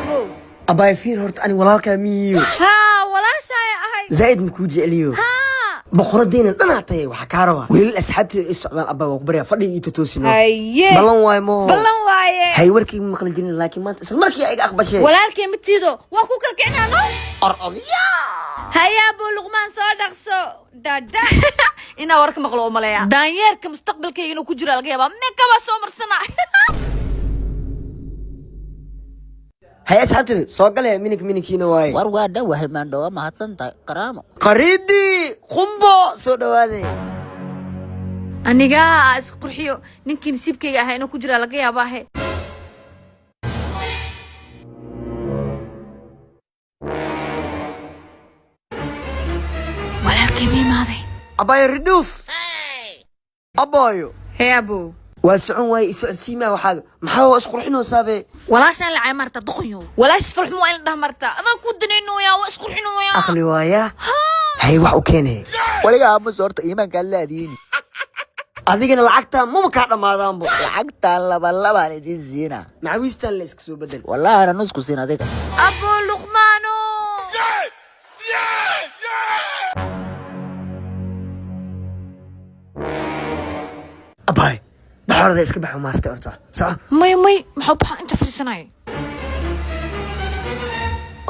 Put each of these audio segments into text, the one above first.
أبو أباي فير هرت أنا ولا كميو ها ولا شيء أهي زايد مكوجي عليو ها بخردين أنا عطيه وحكاروا ويل أسحبت السعودان أبا وقبريا فضي يتوسينو هيه بلان واي مو بلان واي هاي وركي مقل جنين لكن ما أنت مركي أيق أقبل شيء ولا الكلمة تيدو وأكوك الكعنا نو أرضيا هيا أبو لقمان صادق دادا إنا ورك مقلو ملايا دانيير كمستقبل كي إنو كجرا لقيابا ميكا واسومر سنة هاي أسحبت صوقلها منك هنا واي warwaa dhawahay maandhawa mahadsantahay karaamo قريدي خنبو سودا هذه aniga isku qurxiyo ninkii nasiibkayga ahaa inuu ku jira laga yaabaa he walaalkay miimaaday أباي ريدوس أبايو hee abuu واسعون واي سيما وحاجة محاو اسقرحينو سابي walaashaan lacay marta doqonyo walaashis falxumo waa in dhaha marta adaan ku danaynoyaa waa isqurxinoyaa أخلي وايا هاي وحو كيني waliga aamus horta iimaankaan laadiini أذيقنا لعقتها مو مكاتا ما ذنبو lacagtaan labalabaan idin siina معويستان ليسك سو بدل wallahi ana nusku siin adiga abuu luqmaano أباي بحور ذا اسكبحو ما استورتا صح may maxuu baxaa inta fadhiisanaya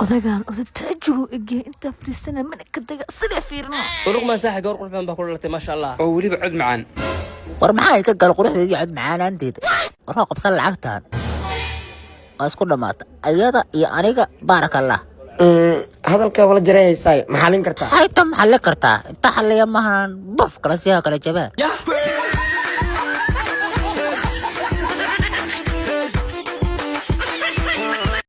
odagaan odag taajuru egyahay intaa fadhiisanaya mana ka daga sidaa fiirno ورقم ساحق ورقم بان بقول لك ما شاء الله وولي بعد معان war maxaa iga gal quruxdeedii cod macaanaanteeda waroo qabsan lacagtaan waa isku dhammaata ayada iyo aniga baarakallah هذا الكابل جري ساي محالين كرتا ay ta maxalle kartaa inta xalliya mahan buf kala siha kala jabaa